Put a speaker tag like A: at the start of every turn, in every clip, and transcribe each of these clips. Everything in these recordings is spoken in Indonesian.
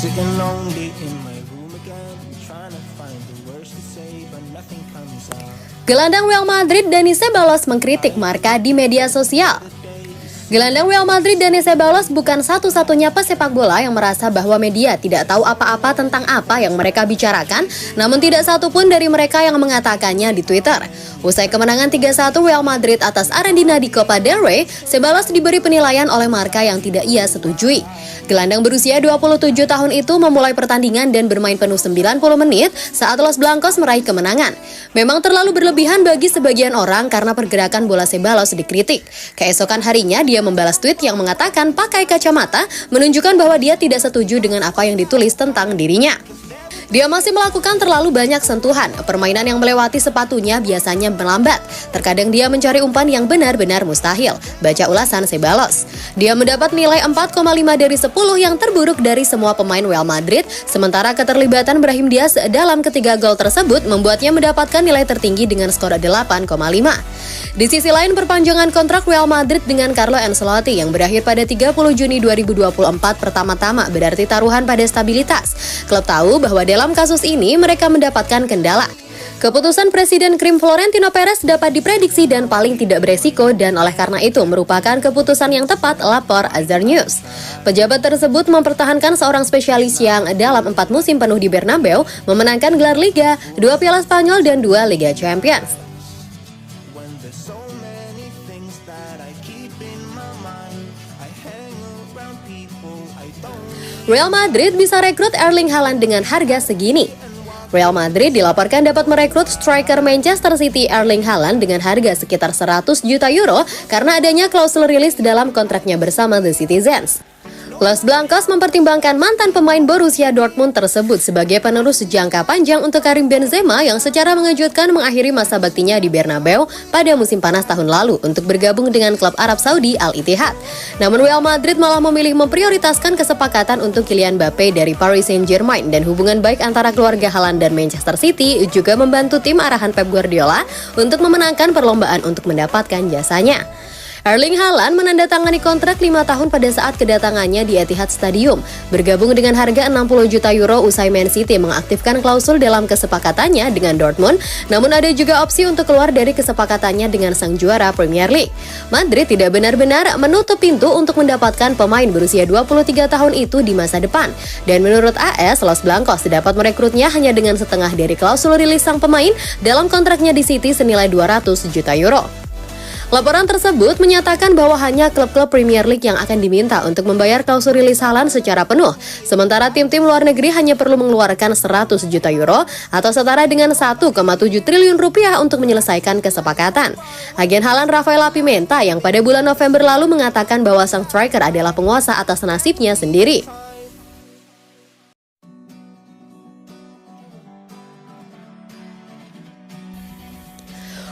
A: Sitting lonely in my room again, trying to find the words to say, but nothing comes out.
B: Gelandang Real Madrid Dani Ceballos mengkritik Marca di media sosial. Gelandang Real Madrid Dani Ceballos bukan satu-satunya pesepak bola yang merasa bahwa media tidak tahu apa-apa tentang apa yang mereka bicarakan, namun tidak satu pun dari mereka yang mengatakannya di Twitter. Usai kemenangan 3-1 Real Madrid atas Argentina di Copa del Rey, Ceballos diberi penilaian oleh Marca yang tidak ia setujui. Gelandang berusia 27 tahun itu memulai pertandingan dan bermain penuh 90 menit saat Los Blancos meraih kemenangan. Memang terlalu berlebihan bagi sebagian orang karena pergerakan bola Ceballos dikritik. Keesokan harinya dia membalas tweet yang mengatakan pakai kacamata, menunjukkan bahwa dia tidak setuju dengan apa yang ditulis tentang dirinya. Dia masih melakukan terlalu banyak sentuhan. Permainan yang melewati sepatunya biasanya melambat. Terkadang dia mencari umpan yang benar-benar mustahil. Baca ulasan Ceballos. Dia mendapat nilai 4,5 dari 10 yang terburuk dari semua pemain Real Madrid, sementara keterlibatan Brahim Diaz dalam ketiga gol tersebut membuatnya mendapatkan nilai tertinggi dengan skor 8,5. Di sisi lain, perpanjangan kontrak Real Madrid dengan Carlo Ancelotti yang berakhir pada 30 Juni 2024 pertama-tama berarti taruhan pada stabilitas. Klub tahu bahwa dalam kasus ini mereka mendapatkan kendala. Keputusan Presiden Krim Florentino Perez dapat diprediksi dan paling tidak beresiko dan oleh karena itu merupakan keputusan yang tepat, lapor Azar News. Pejabat tersebut mempertahankan seorang spesialis yang dalam 4 musim penuh di Bernabeu memenangkan gelar Liga, 2 Piala Spanyol dan 2 Liga Champions. Real Madrid bisa rekrut Erling Haaland dengan harga segini. Real Madrid dilaporkan dapat merekrut striker Manchester City Erling Haaland dengan harga sekitar 100 juta euro karena adanya klausul rilis dalam kontraknya bersama The Citizens. Los Blancos mempertimbangkan mantan pemain Borussia Dortmund tersebut sebagai penerus jangka panjang untuk Karim Benzema yang secara mengejutkan mengakhiri masa baktinya di Bernabeu pada musim panas tahun lalu untuk bergabung dengan klub Arab Saudi Al Ittihad. Namun Real Madrid malah memilih memprioritaskan kesepakatan untuk Kylian Mbappe dari Paris Saint-Germain dan hubungan baik antara keluarga Haaland dan Manchester City juga membantu tim arahan Pep Guardiola untuk memenangkan perlombaan untuk mendapatkan jasanya. Erling Haaland menandatangani kontrak 5 tahun pada saat kedatangannya di Etihad Stadium, bergabung dengan harga 60 juta euro usai Man City mengaktifkan klausul dalam kesepakatannya dengan Dortmund, namun ada juga opsi untuk keluar dari kesepakatannya dengan sang juara Premier League. Madrid tidak benar-benar menutup pintu untuk mendapatkan pemain berusia 23 tahun itu di masa depan, dan menurut AS, Los Blancos dapat merekrutnya hanya dengan setengah dari klausul rilis sang pemain dalam kontraknya di City senilai 200 juta euro. Laporan tersebut menyatakan bahwa hanya klub-klub Premier League yang akan diminta untuk membayar klausul rilis Haaland secara penuh, sementara tim-tim luar negeri hanya perlu mengeluarkan 100 juta euro atau setara dengan 1,7 triliun rupiah untuk menyelesaikan kesepakatan. Agen Haaland Rafaela Pimenta yang pada bulan November lalu mengatakan bahwa sang striker adalah penguasa atas nasibnya sendiri.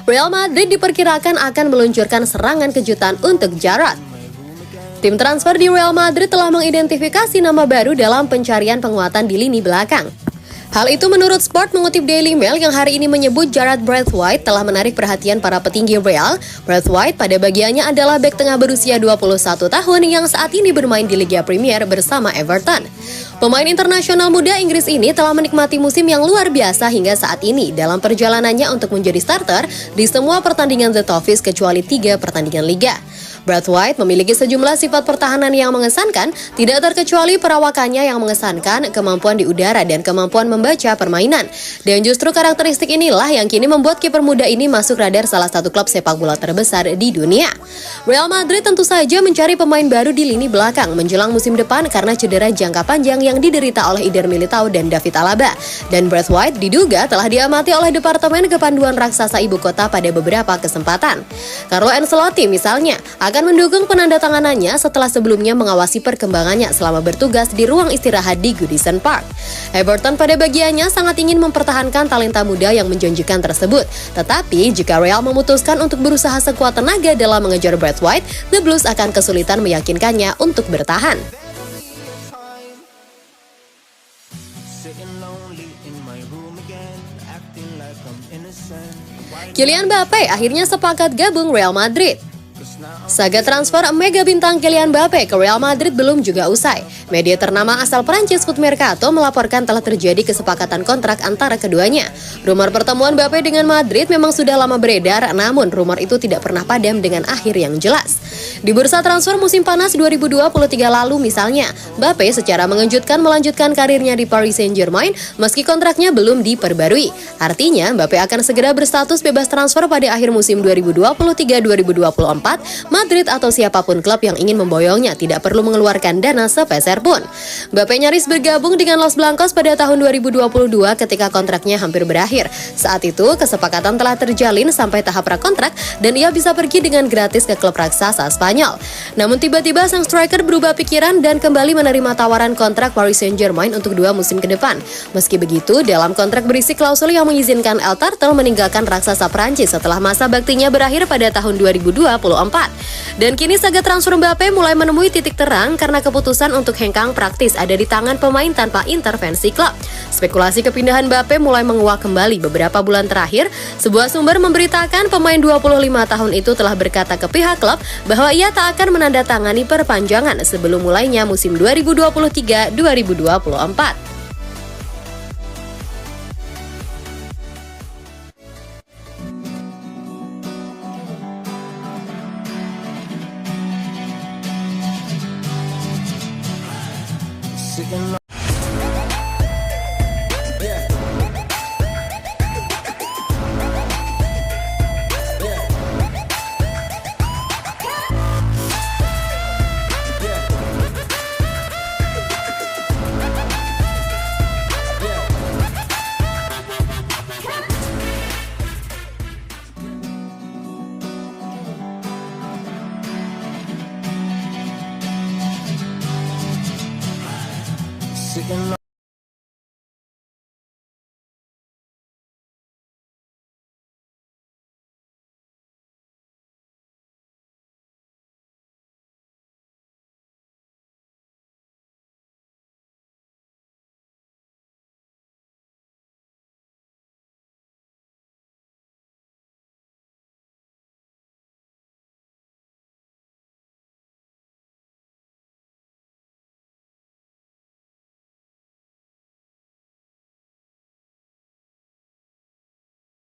B: Real Madrid diperkirakan akan meluncurkan serangan kejutan untuk Giroud. Tim transfer di Real Madrid telah mengidentifikasi nama baru dalam pencarian penguatan di lini belakang. Hal itu menurut Sport mengutip Daily Mail yang hari ini menyebut Gareth Braithwaite telah menarik perhatian para petinggi Real. Braithwaite pada bagiannya adalah bek tengah berusia 21 tahun yang saat ini bermain di Liga Premier bersama Everton. Pemain internasional muda Inggris ini telah menikmati musim yang luar biasa hingga saat ini dalam perjalanannya untuk menjadi starter di semua pertandingan The Toffees kecuali 3 pertandingan Liga. Braithwaite memiliki sejumlah sifat pertahanan yang mengesankan, tidak terkecuali perawakannya yang mengesankan, kemampuan di udara dan kemampuan membaca permainan. Dan justru karakteristik inilah yang kini membuat kiper muda ini masuk radar salah satu klub sepak bola terbesar di dunia. Real Madrid tentu saja mencari pemain baru di lini belakang menjelang musim depan karena cedera jangka panjang yang diderita oleh Eder Militao dan David Alaba. Dan Braithwaite diduga telah diamati oleh Departemen Kepanduan Raksasa Ibu Kota pada beberapa kesempatan. Carlo Ancelotti misalnya akan mendukung penandatanganannya setelah sebelumnya mengawasi perkembangannya selama bertugas di ruang istirahat di Goodison Park. Everton pada bagiannya sangat ingin mempertahankan talenta muda yang menjanjikan tersebut. Tetapi jika Real memutuskan untuk berusaha sekuat tenaga dalam mengejar Braithwaite, The Blues akan kesulitan meyakinkannya untuk bertahan. Kylian Mbappe akhirnya sepakat gabung Real Madrid. Saga transfer mega bintang Kylian Mbappe ke Real Madrid belum juga usai. Media ternama asal Prancis Foot Mercato melaporkan telah terjadi kesepakatan kontrak antara keduanya. Rumor pertemuan Mbappe dengan Madrid memang sudah lama beredar, namun rumor itu tidak pernah padam dengan akhir yang jelas. Di bursa transfer musim panas 2023 lalu misalnya, Mbappe secara mengejutkan melanjutkan karirnya di Paris Saint-Germain meski kontraknya belum diperbarui. Artinya, Mbappe akan segera berstatus bebas transfer pada akhir musim 2023-2024. Madrid atau siapapun klub yang ingin memboyongnya tidak perlu mengeluarkan dana sepeser pun. Mbappe nyaris bergabung dengan Los Blancos pada tahun 2022 ketika kontraknya hampir berakhir. Saat itu, kesepakatan telah terjalin sampai tahap prakontrak dan ia bisa pergi dengan gratis ke klub raksasa Spanyol. Namun tiba-tiba sang striker berubah pikiran dan kembali menerima tawaran kontrak Paris Saint-Germain untuk 2 musim ke depan. Meski begitu, dalam kontrak berisi klausul yang mengizinkan El Turtle meninggalkan raksasa Prancis setelah masa baktinya berakhir pada tahun 2024. Dan kini saga transfer Mbappe mulai menemui titik terang karena keputusan untuk hengkang praktis ada di tangan pemain tanpa intervensi klub. Spekulasi kepindahan Mbappe mulai menguak kembali beberapa bulan terakhir. Sebuah sumber memberitakan pemain 25 tahun itu telah berkata ke pihak klub bahwa ia tak akan menandatangani perpanjangan sebelum mulainya musim 2023-2024.
A: Sitting sitting